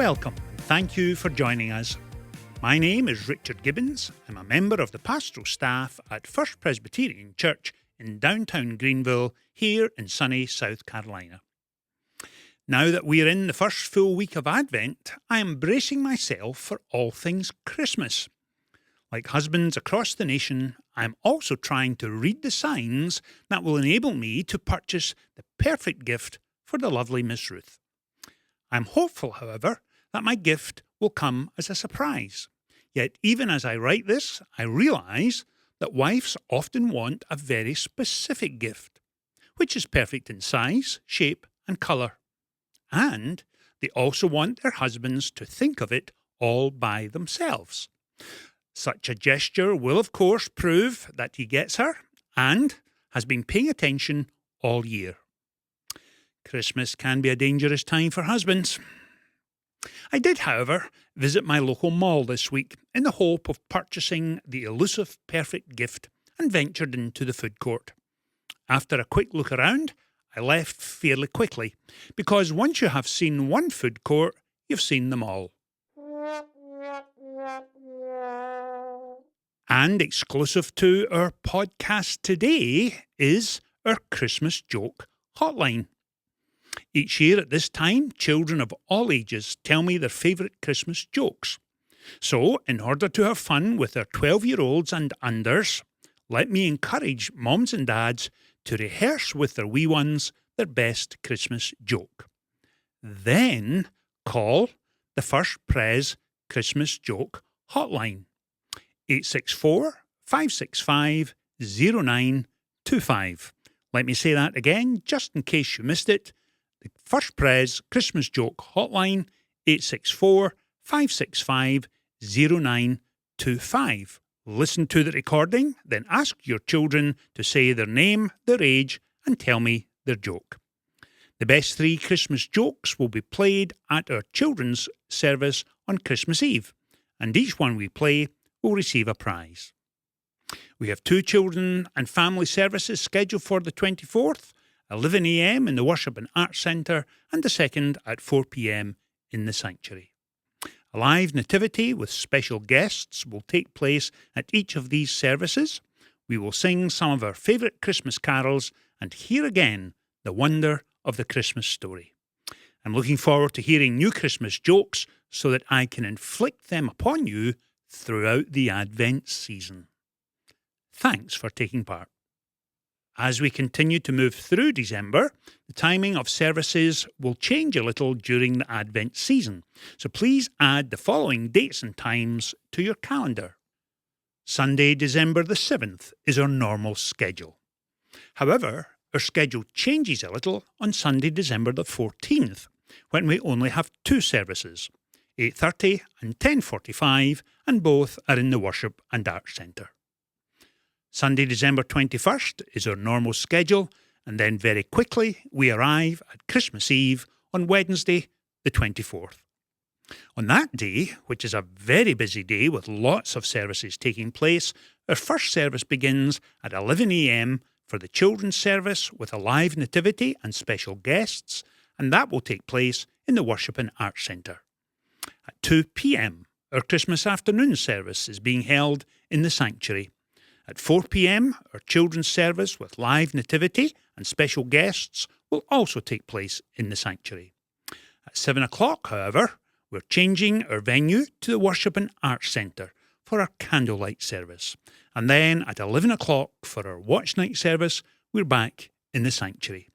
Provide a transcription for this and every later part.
Welcome and thank you for joining us. My name is Richard Gibbons. I'm a member of the pastoral staff at First Presbyterian Church in downtown Greenville, here in sunny South Carolina. Now that we're in the first full week of Advent, I am bracing myself for all things Christmas. Like husbands across the nation, I'm also trying to read the signs that will enable me to purchase the perfect gift for the lovely Miss Ruth. I'm hopeful, however, that my gift will come as a surprise. Yet even as I write this, I realise that wives often want a very specific gift, which is perfect in size, shape and colour. And they also want their husbands to think of it all by themselves. Such a gesture will, of course, prove that he gets her and has been paying attention all year. Christmas can be a dangerous time for husbands. I did, however, visit my local mall this week in the hope of purchasing the elusive perfect gift and ventured into the food court. After a quick look around, I left fairly quickly, because once you have seen one food court, you've seen them all. And exclusive to our podcast today is our Christmas joke hotline. Each year at this time, children of all ages tell me their favourite Christmas jokes. So, in order to have fun with their 12-year-olds and unders, let me encourage moms and dads to rehearse with their wee ones their best Christmas joke. Then call the First Pres Christmas Joke Hotline, 864-565-0925. Let me say that again, just in case you missed it. The First Pres Christmas Joke Hotline, 864-565-0925. Listen to the recording, then ask your children to say their name, their age, and tell me their joke. The best 3 Christmas jokes will be played at our children's service on Christmas Eve, and each one we play will receive a prize. We have 2 children and family services scheduled for the 24th, 11 a.m. in the Worship and Arts Centre, and the second at 4 p.m. in the sanctuary. A live nativity with special guests will take place at each of these services. We will sing some of our favourite Christmas carols and hear again the wonder of the Christmas story. I'm looking forward to hearing new Christmas jokes so that I can inflict them upon you throughout the Advent season. Thanks for taking part. As we continue to move through December, the timing of services will change a little during the Advent season, so please add the following dates and times to your calendar. Sunday, December the 7th is our normal schedule. However, our schedule changes a little on Sunday, December the 14th, when we only have 2 services, 8:30 and 10:45, and both are in the Worship and Arts Centre. Sunday, December 21st is our normal schedule, and then very quickly we arrive at Christmas Eve on Wednesday, the 24th. On that day, which is a very busy day with lots of services taking place, our first service begins at 11 a.m. for the children's service with a live nativity and special guests, and that will take place in the Worship and Arts Centre. At 2 p.m, our Christmas afternoon service is being held in the sanctuary. At 4 p.m, our children's service with live nativity and special guests will also take place in the sanctuary. At 7 o'clock, however, we're changing our venue to the Worship and Arts Centre for our candlelight service. And then at 11 o'clock for our watch night service, we're back in the sanctuary.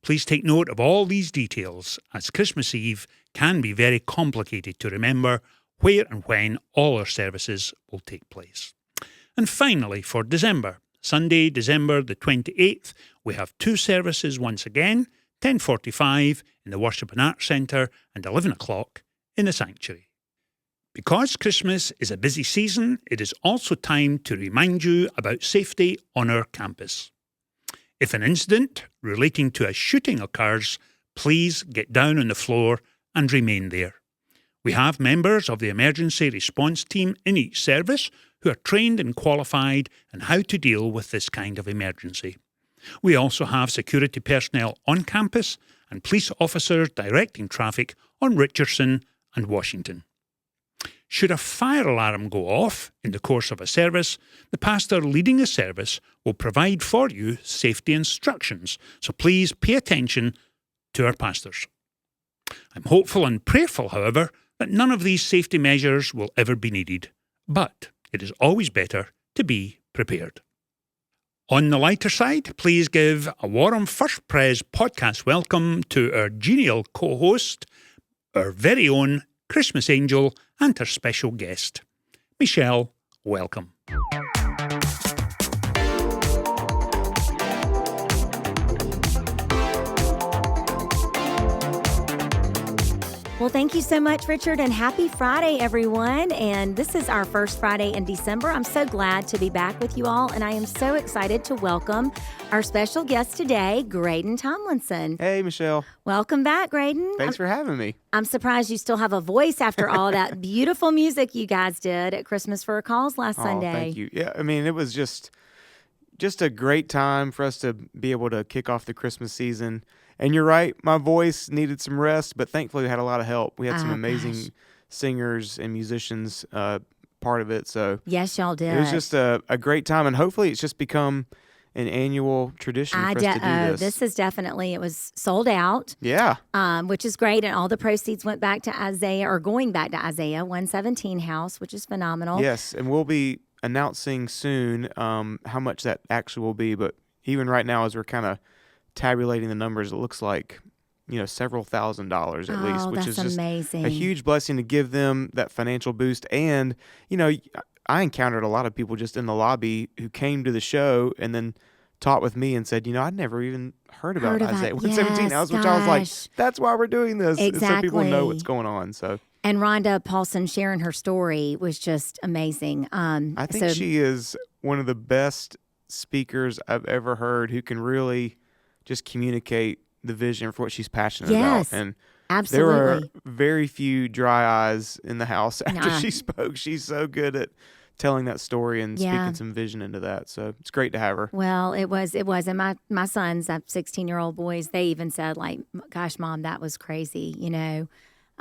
Please take note of all these details, as Christmas Eve can be very complicated to remember where and when all our services will take place. And finally, for December, Sunday, December the 28th, we have 2 services once again, 10:45 in the Worship and Arts Centre and 11 o'clock in the sanctuary. Because Christmas is a busy season, it is also time to remind you about safety on our campus. If an incident relating to a shooting occurs, please get down on the floor and remain there. We have members of the emergency response team in each service who are trained and qualified in how to deal with this kind of emergency. We also have security personnel on campus and police officers directing traffic on Richardson and Washington. Should a fire alarm go off in the course of a service, the pastor leading the service will provide for you safety instructions, so please pay attention to our pastors. I'm hopeful and prayerful, however, that none of these safety measures will ever be needed, but it is always better to be prepared. On the lighter side, please give a warm First Pres podcast welcome to our genial co-host, our very own Christmas angel, and her special guest. Michelle, welcome. Well, thank you so much, Richard, and happy Friday, everyone. And this is our first Friday in December. I'm so glad to be back with you all, and I am so excited to welcome our special guest today, Graydon Tomlinson. Hey, Michelle. Welcome back, Graydon. Thanks for having me. I'm surprised you still have a voice after all that beautiful music you guys did at Christmas for a Cause last Sunday. Thank you. Yeah, I mean, it was just a great time for us to be able to kick off the Christmas season. And you're right, my voice needed some rest, but thankfully we had a lot of help. We had some amazing singers and musicians part of it. So yes, y'all did. It was just a great time, and hopefully it's just become an annual tradition for us to do this. This is definitely, it was sold out. Yeah. Which is great, and all the proceeds went back to Isaiah, or going back to Isaiah 117 House, which is phenomenal. Yes, and we'll be announcing soon how much that actually will be, but even right now as we're kind of tabulating the numbers, it looks like, several $1,000s at least, which is just amazing. A huge blessing to give them that financial boost. And, I encountered a lot of people just in the lobby who came to the show and then talked with me and said, I'd never even heard about Isaiah 117 House, which I was like, that's why we're doing this. Exactly. So people know what's going on. So. And Rhonda Paulson sharing her story was just amazing. I think she is one of the best speakers I've ever heard who can really just communicate the vision for what she's passionate about. And absolutely. There were very few dry eyes in the house after she spoke. She's so good at telling that story and speaking some vision into that. So it's great to have her. Well, it was. And my sons, I have 16-year-old boys, they even said, like, gosh, Mom, that was crazy,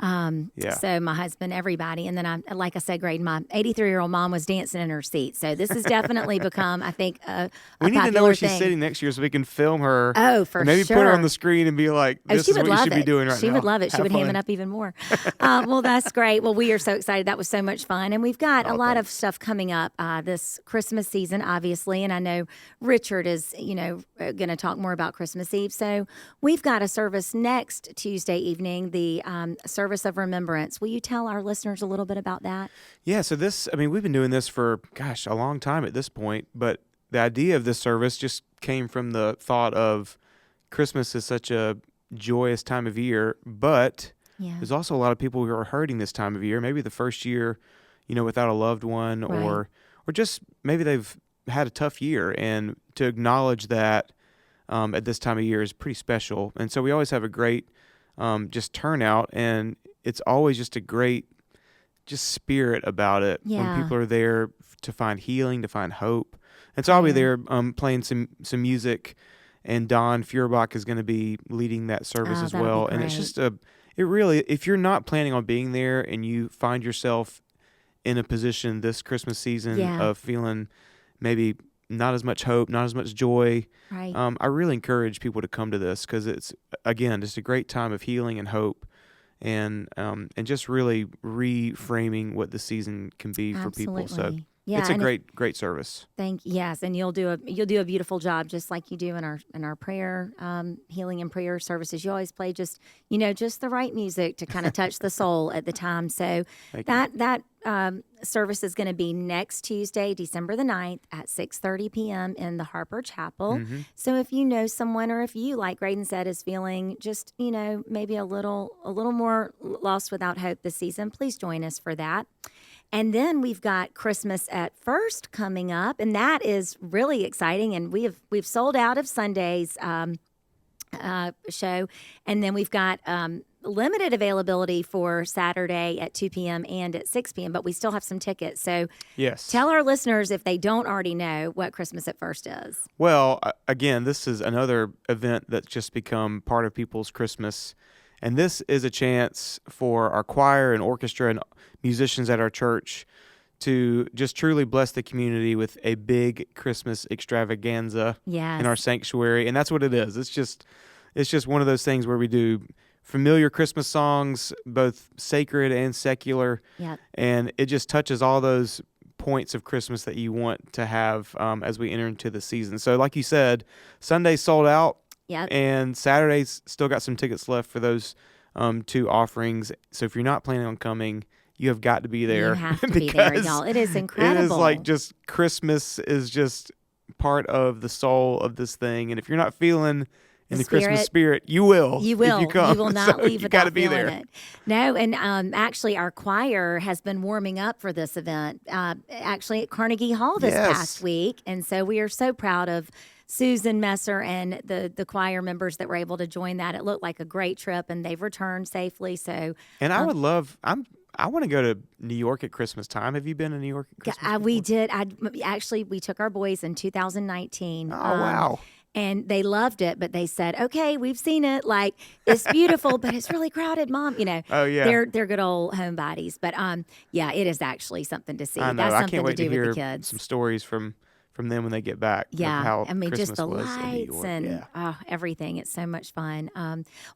So my husband, everybody. And then like I said, Graydon, my 83-year-old mom was dancing in her seat. So this has definitely become, I think, we need to know where she's sitting next year so we can film her. Oh, for sure. Maybe put her on the screen and be like, this is what you should be doing right now. She would love it. She would ham it up even more. Well, that's great. Well, we are so excited. That was so much fun. And we've got a lot of stuff coming up this Christmas season, obviously. And I know Richard is, going to talk more about Christmas Eve. So we've got a service next Tuesday evening, the Service of Remembrance. Will you tell our listeners a little bit about that? Yeah, so we've been doing this for, a long time at this point, but the idea of this service just came from the thought of Christmas is such a joyous time of year, but there's also a lot of people who are hurting this time of year, maybe the first year, without a loved one, right. or just maybe they've had a tough year, and to acknowledge that at this time of year is pretty special. And so we always have a great just turnout, and it's always just a great spirit about it when people are there to find healing, to find hope. And so I'll be there playing some music, and Don Feuerbach is going to be leading that service as well. And it's just if you're not planning on being there and you find yourself in a position this Christmas season of feeling maybe not as much hope, not as much joy, right. I really encourage people to come to this because it's, again, just a great time of healing and hope, and just really reframing what the season can be for people. So it's a great service. Yes, and you'll do a beautiful job, just like you do in our prayer healing and prayer services. You always play just the right music to kind of touch the soul at the time. So that service is going to be next Tuesday, December the 9th at 6:30 p.m. in the Harper Chapel. Mm-hmm. So if you know someone, or if you, like Graydon said, is feeling just maybe a little more lost without hope this season, please join us for that. And then we've got Christmas at First coming up, and that is really exciting. And we've sold out of Sunday's show, and then we've got limited availability for Saturday at 2 p.m. and at 6 p.m., but we still have some tickets. So tell our listeners, if they don't already know, what Christmas at First is. Well, again, this is another event that's just become part of people's Christmas. And this is a chance for our choir and orchestra and musicians at our church to just truly bless the community with a big Christmas extravaganza in our sanctuary. And that's what it is. It's just one of those things where we do familiar Christmas songs, both sacred and secular. Yep. And it just touches all those points of Christmas that you want to have as we enter into the season. So like you said, Sunday's sold out. Yep. And Saturday's still got some tickets left for those 2 offerings. So if you're not planning on coming, you have got to be there. You have to be there, y'all. It is incredible. It is like just Christmas is just part of the soul of this thing. And if you're not feeling in the Christmas spirit, you will. You will. If you come. You will not So leave you gotta without be feeling there. it. No, and actually, our choir has been warming up for this event. Actually, at Carnegie Hall this past week, and so we are so proud of Susan Messer and the choir members that were able to join that. It looked like a great trip, and they've returned safely. So, And I would love. I want to go to New York at Christmas time. Have you been to New York at Christmas? we did. We took our boys in 2019. Oh wow. And they loved it, but they said, "Okay, we've seen it. Like it's beautiful, but it's really crowded, Mom." You know, Oh yeah. they're good old homebodies. But yeah, it is actually something to see. I know. That's I something can't wait to do hear with the kids. some stories from them when they get back. of Yeah, how I mean, Christmas just the was in New lights York. and Yeah. everything. It's so much fun.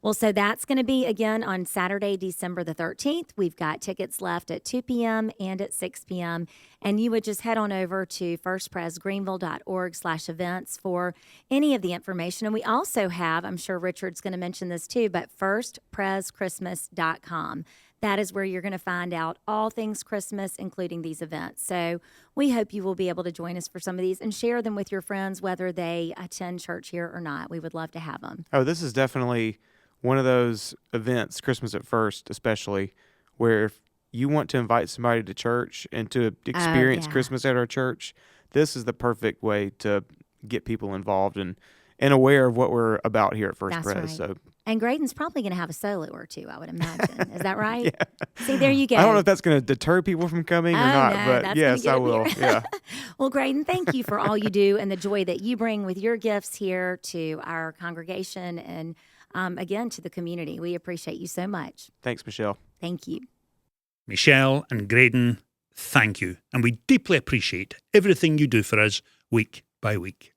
Well, so that's going to be again on Saturday, December the 13th. We've got tickets left at 2 p.m. and at 6 p.m. And you would just head on over to firstpresgreenville.org/events for any of the information. And we also have, I'm sure Richard's going to mention this too, but firstpreschristmas.com. That is where you're going to find out all things Christmas, including these events. So we hope you will be able to join us for some of these and share them with your friends, whether they attend church here or not. We would love to have them. Oh, this is definitely one of those events, Christmas at First especially, where if you want to invite somebody to church and to experience Christmas at our church, this is the perfect way to get people involved and aware of what we're about here at First That's Pres. right. So And Graydon's probably going to have a solo or two, I would imagine. Is that right? Yeah. See, there you go. I don't know if that's going to deter people from coming or not, no, but that's yes, I gonna will. get Yeah. Well, Graydon, thank you for all you do and the joy that you bring with your gifts here to our congregation and, again, to the community. We appreciate you so much. Thanks, Michelle. Thank you. Michelle and Graydon, thank you. And we deeply appreciate everything you do for us week by week.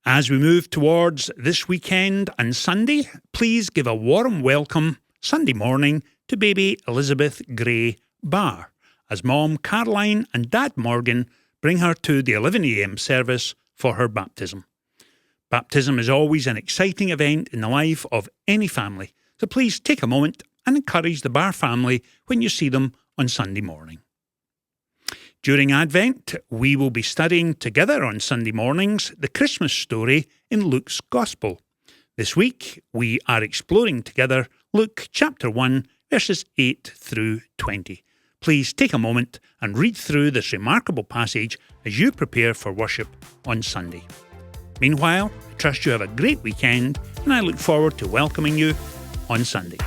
As we move towards this weekend and Sunday, please give a warm welcome Sunday morning to baby Elizabeth Gray Barr as Mom Caroline and Dad Morgan bring her to the 11 a.m. service for her baptism. Baptism is always an exciting event in the life of any family, so please take a moment and encourage the Barr family when you see them on Sunday morning. During Advent, we will be studying together on Sunday mornings the Christmas story in Luke's Gospel. This week, we are exploring together Luke chapter 1, verses 8 through 20. Please take a moment and read through this remarkable passage as you prepare for worship on Sunday. Meanwhile, I trust you have a great weekend, and I look forward to welcoming you on Sunday.